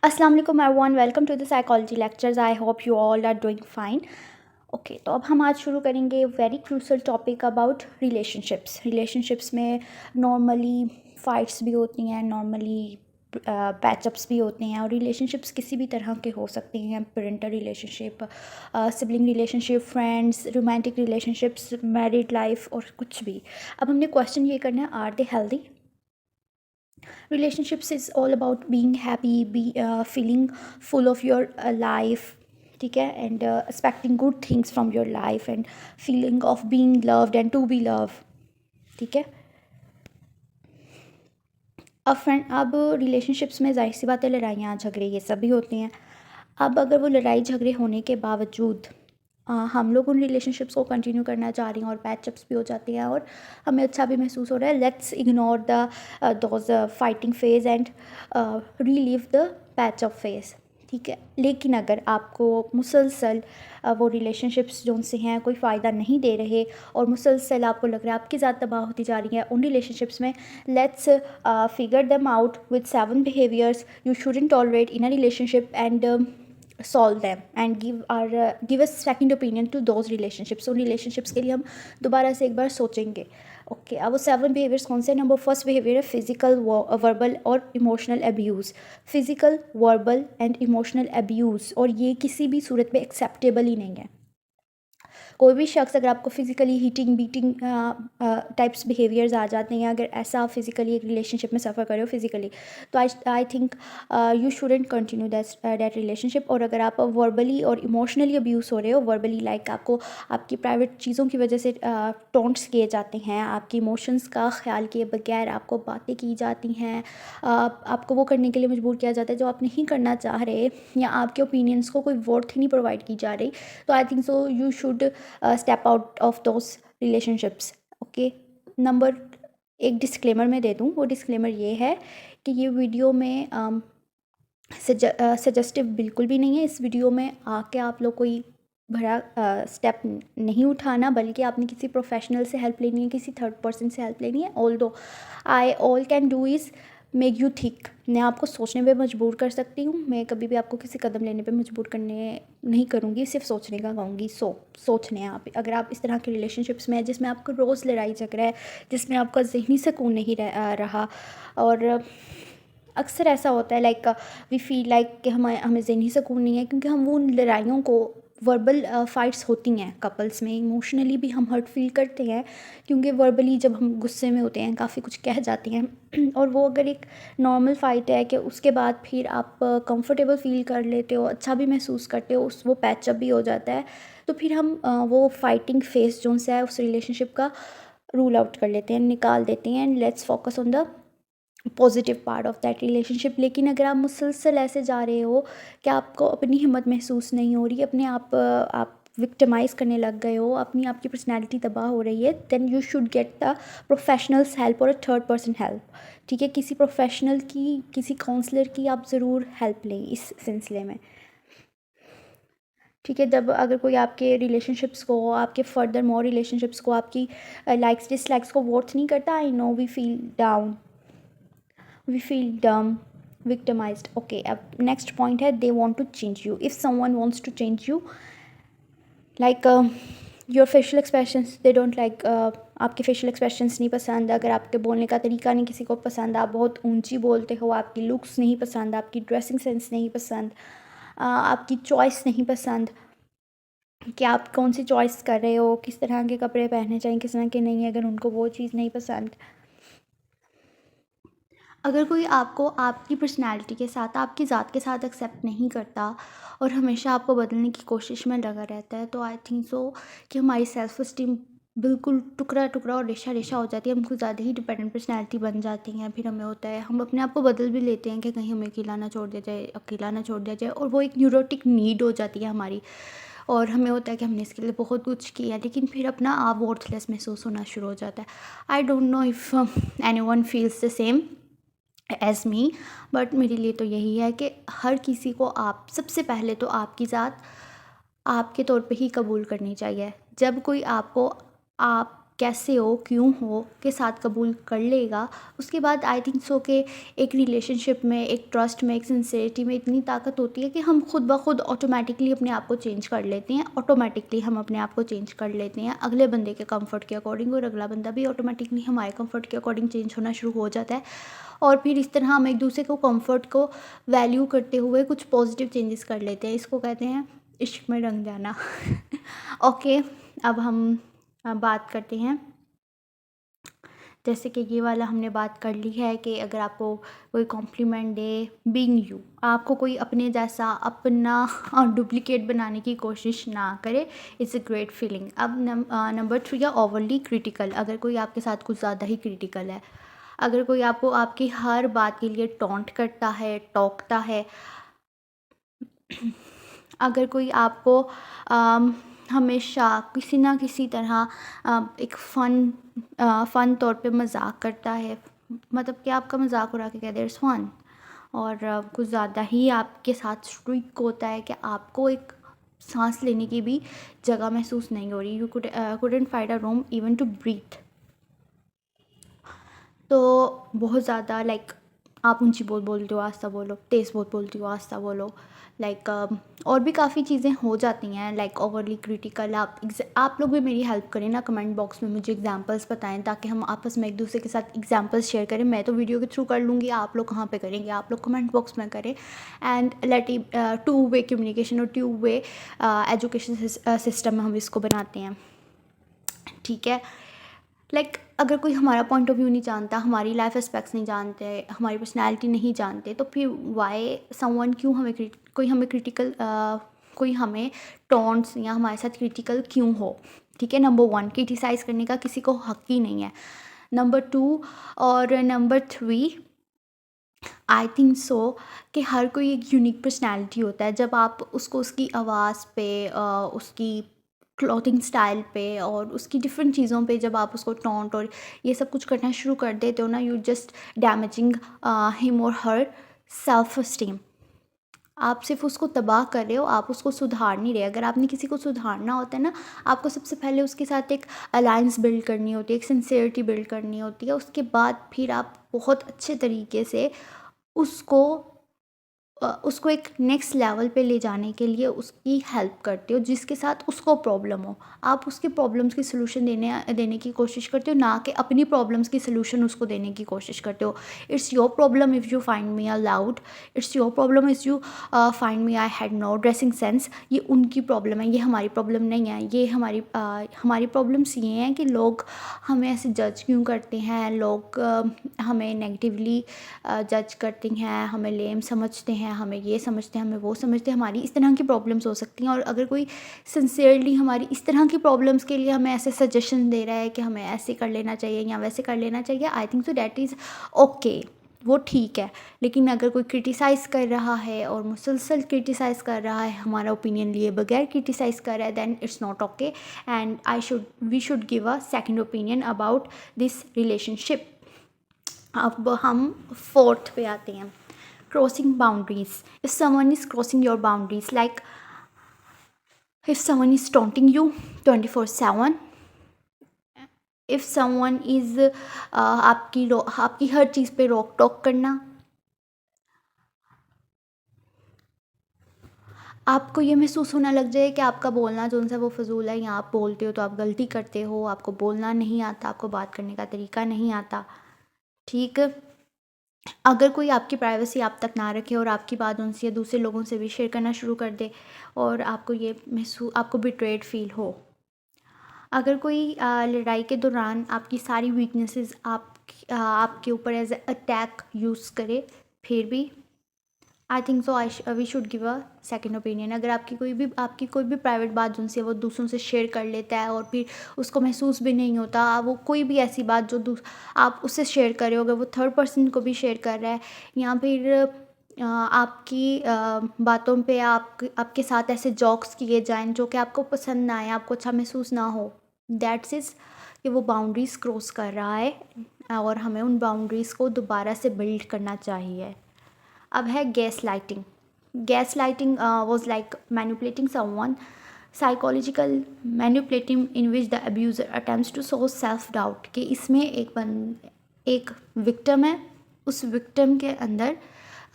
अस्सलाम वालेकुम everyone, welcome to the psychology lectures. I hope you all are doing fine. Okay, तो अब हम आज शुरू करेंगे very crucial topic about relationships में नॉर्मली फ़ाइट्स भी होती हैं, नॉर्मली पैचअप्स भी होते हैं, और रिलेशनशिप्स किसी भी तरह के हो सकते हैं। Parental relationship, sibling relationship, friends, romantic relationships, married life और कुछ भी। अब हमने क्वेश्चन ये करना है, are they healthy? Relationships is all about being happy, feeling full of your life, ठीक है, and expecting good things from your life and feeling of being loved and to be loved, ठीक है। अब relationships में जाहिर सी बात है, लड़ाइयाँ झगड़े ये सब भी होते हैं। अब अगर वो लड़ाई झगड़े होने के बावजूद हम लोग उन रिलेशनशिप्स को कंटिन्यू करना चाह रही हैं और पैचअप्स भी हो जाते हैं और हमें अच्छा भी महसूस हो रहा है, let's ignore the those fighting phase and relive the patch up phase, ठीक है। लेकिन अगर आपको मुसलसल वो रिलेशनशिप्स जो उनसे हैं कोई फ़ायदा नहीं दे रहे और मुसलसल आपको लग रहा है आपकी ज़्यादा तबाह होती जा रही है उन रिलेशनशिप्स में, let's figure them out with 7 behaviours you shouldn't tolerate in a relationship and solve them and give a second opinion to those relationships. उन रिलेशनशिप्स के लिए हम दोबारा से एक बार सोचेंगे। ओके, अब वो 7 बिहेवियर्स कौन से? नंबर फर्स्ट बिहेवियर है फिजिकल, वर्बल और emotional abuse. Physical, verbal and emotional abuse, और ये किसी भी सूरत में एक्सेप्टेबल ही नहीं है। कोई भी शख्स अगर आपको physically hitting beating types behaviours आ जाते हैं, अगर ऐसा फिज़िकली एक रिलेशनशिप में सफ़र करे हो फिज़िकली, तो I think you shouldn't continue that relationship. और अगर आप वर्बली और इमोशनली अब्यूज़ हो रहे हो, वर्बली लाइक आपको आपकी प्राइवेट चीज़ों की वजह से टोंट्स किए जाते हैं, आपकी इमोशंस का ख्याल किए बगैर आपको बातें की जाती हैं, आपको वो करने के लिए मजबूर किया जाता है जो आप नहीं करना चाह रहे, या आपके ओपिनियंस को कोई वर्थ ही नहीं प्रोवाइड की जा रही, तो आई think so you should step out of those relationships. Okay, number एक डिस्क्लेमर मैं दे दूँ, वो डिस्क्लेमर ये है कि ये वीडियो में सजेस्टिव बिल्कुल भी नहीं है। इस वीडियो में आके आप लोग कोई बड़ा स्टेप नहीं उठाना, बल्कि आपने किसी प्रोफेशनल से हेल्प लेनी है, किसी थर्ड पर्सन से हेल्प लेनी है। Although I all can do is make you think. मैं आपको सोचने पे मजबूर कर सकती हूँ, मैं कभी भी आपको किसी कदम लेने पे मजबूर करने नहीं करूँगी, सिर्फ सोचने का कहूँगी। सोचने आप, अगर आप इस तरह के रिलेशनशिप्स में हैं जिसमें आपको रोज़ लड़ाई झगड़ा है, जिसमें आपका ज़हनी सुकून नहीं रहा, और अक्सर ऐसा होता है लाइक वी फील लाइक कि हमें ज़हनी सुकून नहीं है क्योंकि हम वो उन लड़ाइयों को, वर्बल फाइट्स होती हैं कपल्स में, इमोशनली भी हम हर्ट फील करते हैं क्योंकि वर्बली जब हम गुस्से में होते हैं काफ़ी कुछ कह जाते हैं और वो अगर एक नॉर्मल फ़ाइट है कि उसके बाद फिर आप कंफर्टेबल फील कर लेते हो, अच्छा भी महसूस करते हो, उस वो पैचअप भी हो जाता है, तो फिर हम वो फाइटिंग फेस जो है उस रिलेशनशिप का रूल आउट कर लेते हैं, निकाल देते हैं, and let's focus on the positive part of that relationship. लेकिन अगर आप मुसलसल ऐसे जा रहे हो कि आपको अपनी हिम्मत महसूस नहीं हो रही, अपने आप विक्टिमाइज़ करने लग गए हो, अपनी आपकी पर्सनैलिटी तबाह हो रही है, then you should get the professionals help और अ थर्ड पर्सन हेल्प, ठीक है। किसी प्रोफेशनल की, किसी काउंसलर की आप ज़रूर हेल्प लें इस सिलसिले में, ठीक है। जब अगर कोई आपके रिलेशनशिप्स को, आपके फर्दर मोर रिलेशनशिप्स को, आपकी लाइक्स डिसलाइक्स को वर्थ नहीं करता, I know we feel down, we feel dumb, victimized। okay, अब next point है they want to change you। if someone wants to change you like your facial expressions they don't like, आपके facial expressions नहीं पसंद, अगर आपके बोलने का तरीका नहीं किसी को पसंद, आप बहुत ऊंची बोलते हो, आपकी लुक्स नहीं पसंद, आपकी ड्रेसिंग सेंस नहीं पसंद, आपकी चॉइस नहीं पसंद कि आप कौन सी चॉइस कर रहे हो, किस तरह के कपड़े पहनने चाहिए, किस तरह के नहीं, अगर उनको वो चीज़ नहीं पसंद, अगर कोई आपको आपकी पर्सनैलिटी के साथ, आपकी ज़ात के साथ एक्सेप्ट नहीं करता और हमेशा आपको बदलने की कोशिश में लगा रहता है, तो आई थिंक सो कि हमारी सेल्फ़ इस्टीम बिल्कुल टुकड़ा टुकड़ा और रेशा रेशा हो जाती है, हम कुछ ज़्यादा ही डिपेंडेंट पर्सनैलिटी बन जाती हैं। फिर हमें होता है हम अपने आप को बदल भी लेते हैं कि कहीं हमें अकेला ना छोड़ दिया जाए, अकेला ना छोड़ दिया जाए, और वो एक न्यूरोटिक नीड हो जाती है हमारी, और हमें होता है कि हमने इसके लिए बहुत कुछ किया, लेकिन फिर अपना आप वर्थलेस महसूस होना शुरू हो जाता है। I don't know if any one feels the same as me, but मेरे लिए तो यही है कि हर किसी को आप सबसे पहले तो आपकी ज़ात आपके तौर पे ही कबूल करनी चाहिए। जब कोई आपको आप कैसे हो, क्यों हो के साथ कबूल कर लेगा, उसके बाद आई थिंक सो कि एक रिलेशनशिप में, एक ट्रस्ट में, एक सिंसेरिटी में इतनी ताकत होती है कि हम खुद ब खुद ऑटोमेटिकली अपने आप को चेंज कर लेते हैं। ऑटोमेटिकली हम अपने आप को चेंज कर लेते हैं अगले बंदे के कंफर्ट के अकॉर्डिंग, और अगला बंदा भी ऑटोमेटिकली हमारे कंफर्ट के अकॉर्डिंग चेंज होना शुरू हो जाता है। और फिर इस तरह हम एक दूसरे को कंफर्ट को वैल्यू करते हुए कुछ पॉजिटिव चेंजेस कर लेते हैं। इसको कहते हैं इश्क में रंग जाना। ओके, अब हम बात करते हैं, जैसे कि ये वाला हमने बात कर ली है कि अगर आपको कोई कॉम्प्लीमेंट दे, बीइंग यू, आपको कोई अपने जैसा अपना डुप्लीकेट बनाने की कोशिश ना करे, इट्स अ ग्रेट फीलिंग। अब नंबर 3 है ओवरली क्रिटिकल। अगर कोई आपके साथ कुछ ज़्यादा ही क्रिटिकल है, अगर कोई आपको आपकी हर बात के लिए टॉन्ट करता है, टोकता है, अगर कोई आपको हमेशा किसी ना किसी तरह एक फ़न तौर पे मजाक करता है, मतलब कि आपका मजाक उड़ा के कहते हैं इट्स फन, और कुछ ज़्यादा ही आपके साथ स्ट्रिक्ट होता है कि आपको एक सांस लेने की भी जगह महसूस नहीं हो रही, you couldn't find a room even to breathe, तो बहुत ज़्यादा लाइक आप ऊंची बोलते हो आस्ता बोलो, तेज़ बोलती हो आस्ता बोलो, लाइक और भी काफ़ी चीज़ें हो जाती हैं लाइक ओवरली क्रिटिकल। आप लोग भी मेरी हेल्प करें ना, कमेंट बॉक्स में मुझे एग्जांपल्स बताएं ताकि हम आपस में एक दूसरे के साथ एग्जांपल्स शेयर करें। मैं तो वीडियो के थ्रू कर लूँगी, आप लोग कहाँ पे करेंगे, आप लोग कमेंट बॉक्स में करें। And let two way communication और टू वे एजुकेशन सिस्टम में हम इसको बनाते हैं, ठीक है। लाइक अगर कोई हमारा पॉइंट ऑफ व्यू नहीं जानता, हमारी लाइफ एस्पेक्ट्स नहीं जानते, हमारी पर्सनैलिटी नहीं जानते, तो फिर वाई समवन, क्यों हमें कोई हमें क्रिटिकल कोई हमें टॉन्ट्स या हमारे साथ क्रिटिकल क्यों हो, ठीक है। नंबर 1, क्रिटिसाइज़ करने का किसी को हक ही नहीं है। नंबर 2 और नंबर 3, आई थिंक सो कि हर कोई एक यूनिक पर्सनैलिटी होता है। जब आप उसको उसकी आवाज़ पे, उसकी क्लॉथिंग स्टाइल पे और उसकी डिफरेंट चीज़ों पे जब आप उसको टॉन्ट और ये सब कुछ करना शुरू कर देते हो ना, यू जस्ट डैमेजिंग हिम और हर सेल्फ स्टीम। आप सिर्फ उसको तबाह कर रहे हो, आप उसको सुधार नहीं रहे। अगर आपने किसी को सुधारना होता है ना, आपको सबसे पहले उसके साथ एक अलायंस बिल्ड करनी होती है, एक सिंसेरिटी बिल्ड करनी होती है। उसके बाद फिर आप बहुत अच्छे तरीके से उसको उसको एक नेक्स्ट लेवल पे ले जाने के लिए उसकी हेल्प करते हो, जिसके साथ उसको प्रॉब्लम हो। आप उसकी प्रॉब्लम्स की सलूशन देने की कोशिश करते हो, ना कि अपनी प्रॉब्लम्स की सलूशन उसको देने की कोशिश करते हो। It's your problem if you find me aloud, it's your problem is you find me I had no dressing sense. ये उनकी प्रॉब्लम है, ये हमारी प्रॉब्लम नहीं है। ये हमारी प्रॉब्लम्स ये हैं कि लोग हमें ऐसे जज क्यों करते हैं, लोग हमें नेगेटिवली जज करती हैं, हमें लेम समझते हैं, हमें ये समझते हैं, हमें वो समझते हैं। हमारी इस तरह की प्रॉब्लम्स हो सकती हैं। और अगर कोई सिंसियरली हमारी इस तरह की प्रॉब्लम्स के लिए हमें ऐसे सजेशन दे रहा है कि हमें ऐसे कर लेना चाहिए या वैसे कर लेना चाहिए, आई think so that is okay, वो ठीक है। लेकिन अगर कोई क्रिटिसाइज़ कर रहा है और मुसलसल क्रिटिसाइज़ कर रहा है, हमारा ओपिनियन लिए बगैर क्रिटिसाइज़ कर रहा है, then it's not okay and we should give a second opinion about this relationship. अब हम 4th पे आते हैं, crossing boundaries. If someone is crossing your boundaries, like if someone is taunting you 24/7, if someone is आपकी हर चीज़ पे रोक टोक करना, आपको ये महसूस होना लग जाए कि आपका बोलना जो सा वो फजूल है, या आप बोलते हो तो आप गलती करते हो, आपको बोलना नहीं आता, आपको बात करने का तरीका नहीं आता, ठीक। अगर कोई आपकी प्राइवेसी आप तक ना रखे और आपकी बात उनसे या दूसरे लोगों से भी शेयर करना शुरू कर दे, और आपको बिट्रेड फील हो, अगर कोई लड़ाई के दौरान आपकी सारी वीकनेसेस आपके ऊपर एज अटैक यूज़ करे, फिर भी I think so we should give a second opinion. अगर आपकी कोई भी प्राइवेट बात जिनसे वो दूसरों से शेयर कर लेता है और फिर उसको महसूस भी नहीं होता, वो कोई भी ऐसी बात जो आप उससे शेयर कर रहे हो, अगर वो थर्ड पर्सन को भी शेयर कर रहा है, या फिर आपकी बातों पे आपके साथ ऐसे जॉक्स किए जाएं जो कि आपको पसंद ना आए, आपको अच्छा महसूस ना हो, दैट्स इज़ कि वो बाउंड्रीज़ क्रॉस कर रहा है और हमें उन बाउंड्रीज़ को दोबारा से बिल्ड करना चाहिए। अब है gaslighting. Gaslighting was like manipulating someone psychological manipulative in which the abuser attempts to sow self doubt, कि इसमें एक विक्टिम है, उस विक्टिम के अंदर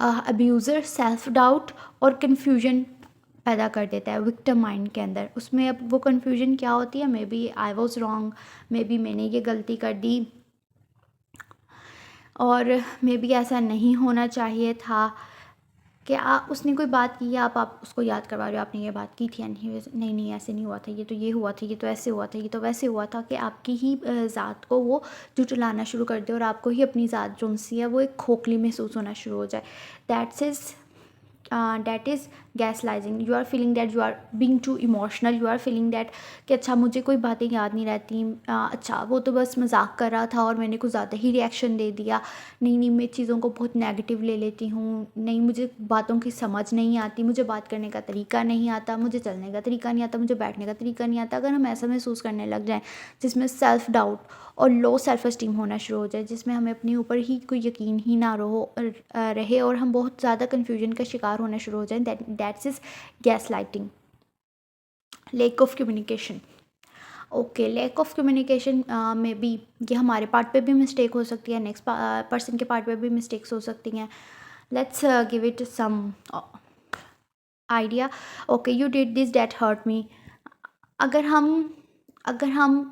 अब्यूज़र सेल्फ डाउट और कन्फ्यूजन पैदा कर देता है विक्टिम माइंड के अंदर। उसमें अब वो कन्फ्यूजन क्या होती है, maybe I was wrong, maybe मैंने ये गलती कर दी, और मे बी ऐसा नहीं होना चाहिए था, कि उसने कोई बात की है, आप उसको याद करवा रहे हो, आपने ये बात की थी या नहीं, नहीं नहीं ऐसे नहीं हुआ था, ये तो ये हुआ था, ये तो ऐसे हुआ था, ये तो वैसे हुआ था, कि आपकी ही ज़ात को वो झुठलाना शुरू कर दे और आपको ही अपनी ज़ात जो सी है वो एक खोखली महसूस होना शुरू हो जाए। That is gaslighting. You are feeling that you are being too emotional, you are feeling that कि अच्छा मुझे कोई बातें याद नहीं रहती, अच्छा वो तो बस मजाक कर रहा था और मैंने कुछ ज़्यादा ही रिएक्शन दे दिया, नहीं नहीं मैं चीज़ों को बहुत नेगेटिव ले लेती हूँ, नहीं मुझे बातों की समझ नहीं आती, मुझे बात करने का तरीका नहीं आता, मुझे चलने का तरीका नहीं आता, मुझे बैठने का तरीका नहीं आता। अगर हम ऐसा महसूस करने लग जाएँ जिसमें सेल्फ़ डाउट और लो सेल्फ एस्टीम होना शुरू हो जाए, जिसमें हमें अपने ऊपर ही कोई यकीन ही ना रहे और हम बहुत ज़्यादा कन्फ्यूजन का शिकार होना शुरू हो जाए, that's is gaslighting. Lack of communication. Okay, lack of communication में भी ये हमारे पार्ट पे भी मिस्टेक हो सकती है, नेक्स्ट पर्सन के पार्ट पे भी मिस्टेक्स हो सकती हैं। Let's give it some idea. Okay, you did this that hurt me. अगर हम अगर हम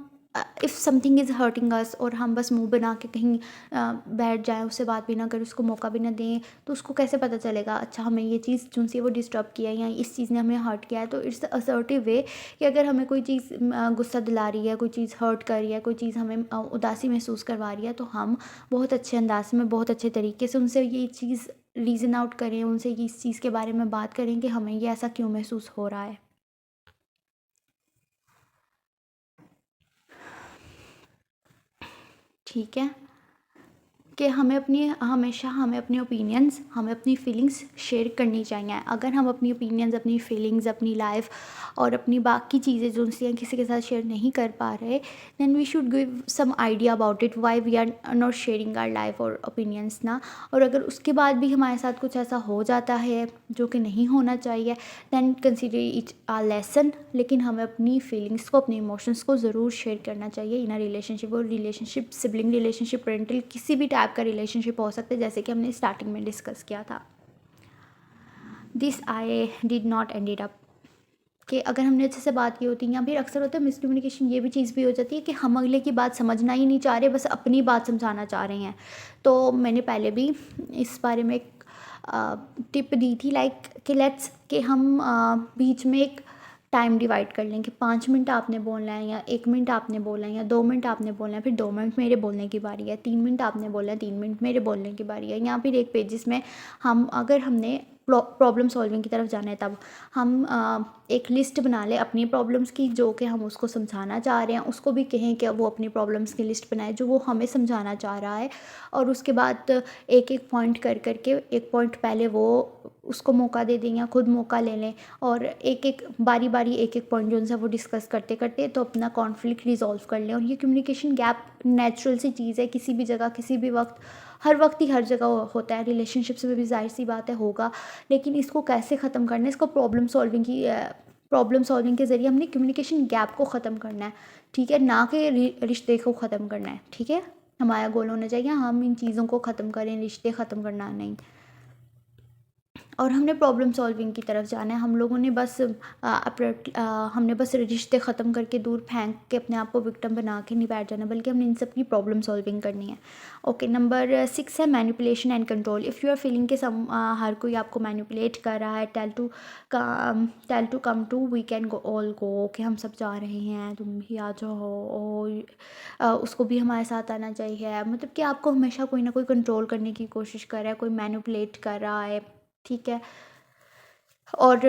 if something is hurting us और हम बस मुंह बना के कहीं बैठ जाएं, उससे बात भी ना करें, उसको मौका भी ना दें, तो उसको कैसे पता चलेगा अच्छा हमें ये चीज़ जो सी वो डिस्टर्ब किया है या इस चीज़ ने हमें हर्ट किया है। तो इट्स असर्टिव वे कि अगर हमें कोई चीज़ गुस्सा दिला रही है, कोई चीज़ हर्ट कर रही है, कोई चीज़ हमें उदासी महसूस करवा रही है, तो हम बहुत अच्छे अंदाज में बहुत अच्छे तरीके से उनसे ये चीज़ रीज़न आउट करें, उनसे ये इस चीज़ के बारे में बात करें कि हमें ये ऐसा क्यों महसूस हो रहा है। ठीक है, कि हमें अपने ओपिनियंस, हमें अपनी फीलिंग्स शेयर करनी चाहिए। अगर हम अपनी ओपिनियंस, अपनी फीलिंग्स, अपनी लाइफ और अपनी बाकी चीज़ें जो उनसे किसी के साथ शेयर नहीं कर पा रहे, then we should give some idea about it why we are not sharing our life और ओपिनियंस ना। और अगर उसके बाद भी हमारे साथ कुछ ऐसा हो जाता है जो कि नहीं होना चाहिए, then consider it a lesson. लेकिन हमें अपनी फीलिंग्स को, अपने इमोशंस को ज़रूर शेयर करना चाहिए इन अ रिलेशनशिप। और रिलेशनशिप, सिबलिंग रिलेशनशिप, पेरेंटल, किसी भी टाइप का रिलेशनशिप हो सकता है, जैसे कि हमने स्टार्टिंग में डिस्कस किया था। This I did not ended up, कि अगर हमने अच्छे से बात की होती, या फिर अक्सर होता है मिसकम्युनिकेशन, ये भी चीज़ भी हो जाती है कि हम अगले की बात समझना ही नहीं चाह रहे, बस अपनी बात समझाना चाह रहे हैं। तो मैंने पहले भी इस बारे में एक टिप दी थी, लाइक कि लेट्स कि हम बीच में एक टाइम डिवाइड कर लें कि 5 मिनट आपने बोलना है, या 1 मिनट आपने बोलना है, या 2 मिनट आपने बोलना है, फिर 2 मिनट मेरे बोलने की बारी है, 3 मिनट आपने बोलना है, 3 मिनट मेरे बोलने की बारी है। या फिर एक पेज जिसमें हम, अगर हमने प्रॉब्लम सॉल्विंग की तरफ जाना है, तब हम एक लिस्ट बना लें अपनी प्रॉब्लम्स की, जो कि हम उसको समझाना चाह रहे हैं, उसको भी कहें कि वो अपनी प्रॉब्लम्स की लिस्ट बनाए जो वो हमें समझाना चाह रहा है। और उसके बाद एक एक पॉइंट कर करके, एक पॉइंट पहले वो उसको मौका दे दें या खुद मौका ले लें, और एक एक बारी बारी एक एक पॉइंट जो उनसे वो डिस्कस करते करते तो अपना कॉन्फ्लिक्ट रिजॉल्व कर लें। और ये कम्युनिकेशन गैप नेचुरल सी चीज़ है, किसी भी जगह, किसी भी वक्त, हर वक्त ही हर जगह होता है। रिलेशनशिप्स में भी जाहिर सी बात है होगा, लेकिन इसको कैसे ख़त्म करना है, इसको प्रॉब्लम सॉल्विंग के ज़रिए हमने कम्युनिकेशन गैप को ख़त्म करना है। ठीक है, ना कि रिश्ते को ख़त्म करना है। ठीक है, हमारा गोल होना चाहिए हम इन चीज़ों को ख़त्म करें, रिश्ते ख़त्म करना नहीं। और हमने प्रॉब्लम सॉल्विंग की तरफ जाना है। हम लोगों ने बस हमने बस रिश्ते ख़त्म करके दूर फेंक के अपने आप को विक्टिम बना के नहीं बैठ जाना, बल्कि हमने इन सब की प्रॉब्लम सॉल्विंग करनी है। ओके, नंबर 6 है manipulation and control. If you are feeling के हर कोई आपको मैनिपुलेट कर रहा है, tell to come to we can go all go, कि हम सब जा रहे हैं, तुम भी आ जाओ, और उसको भी हमारे साथ आना चाहिए। मतलब कि आपको हमेशा कोई ना कोई कंट्रोल करने की कोशिश कर रहा है, कोई मैनिपुलेट कर रहा है। ठीक है, और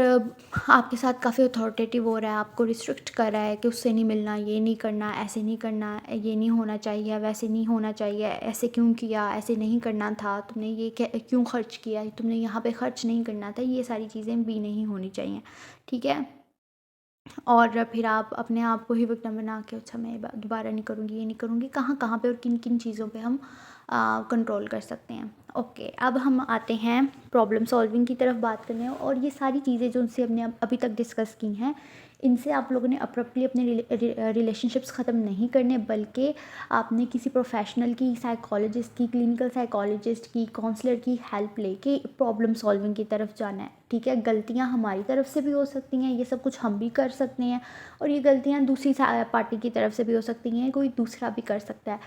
आपके साथ काफ़ी अथॉरिटेटिव हो रहा है, आपको रिस्ट्रिक्ट कर रहा है कि उससे नहीं मिलना, ये नहीं करना, ऐसे नहीं करना, ये नहीं होना चाहिए, वैसे नहीं होना चाहिए, ऐसे क्यों किया, ऐसे नहीं करना था, तुमने ये क्यों खर्च किया, तुमने यहाँ पे खर्च नहीं करना था, ये सारी चीज़ें भी नहीं होनी चाहिए। ठीक है, और फिर आप अपने आप को ही विक्टिम बना के अच्छा मैं दोबारा नहीं करूँगी, ये नहीं करूँगी, कहाँ कहाँ पे और किन किन चीज़ों पे हम कंट्रोल कर सकते हैं। ओके, अब हम आते हैं प्रॉब्लम सॉल्विंग की तरफ बात करने, और ये सारी चीज़ें जो उनसे हमने अभी तक डिस्कस की हैं, इनसे आप लोगों ने अब्रप्टली अपने रिलेशनशिप्स ख़त्म नहीं करने, बल्कि आपने किसी प्रोफेशनल की, साइकोलॉजिस्ट की, क्लिनिकल साइकोलॉजिस्ट की, काउंसलर की हेल्प लेके प्रॉब्लम सॉल्विंग की तरफ जाना है। ठीक है, गलतियाँ हमारी तरफ से भी हो सकती हैं, ये सब कुछ हम भी कर सकते हैं, और ये गलतियाँ दूसरी पार्टी की तरफ से भी हो सकती हैं, कोई दूसरा भी कर सकता है।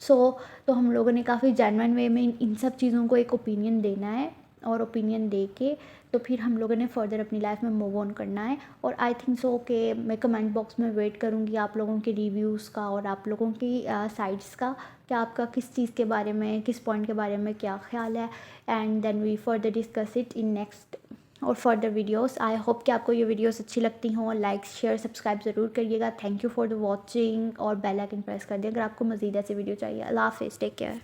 तो हम लोगों ने काफ़ी जेन्युइन वे में इन सब चीज़ों को एक ओपिनियन देना है, और ओपिनियन दे के तो फिर हम लोगों ने फ़र्दर अपनी लाइफ में मूव ऑन करना है। और आई थिंक सो कि मैं कमेंट बॉक्स में वेट करूँगी आप लोगों के रिव्यूज़ का, और आप लोगों की साइड्स का, कि आपका किस चीज़ के बारे में, किस पॉइंट के बारे में क्या ख्याल है, and then we further discuss it in next और फर्दर वीडियोस। आई होप कि आपको ये वीडियोस अच्छी लगती हों, लाइक शेयर सब्सक्राइब ज़रूर करिएगा। Thank you for the watching, और बेल आइकन प्रेस कर दिया अगर आपको मज़ीद ऐसी वीडियो चाहिए। अल्लाह हाफ़िज़, टेक केयर।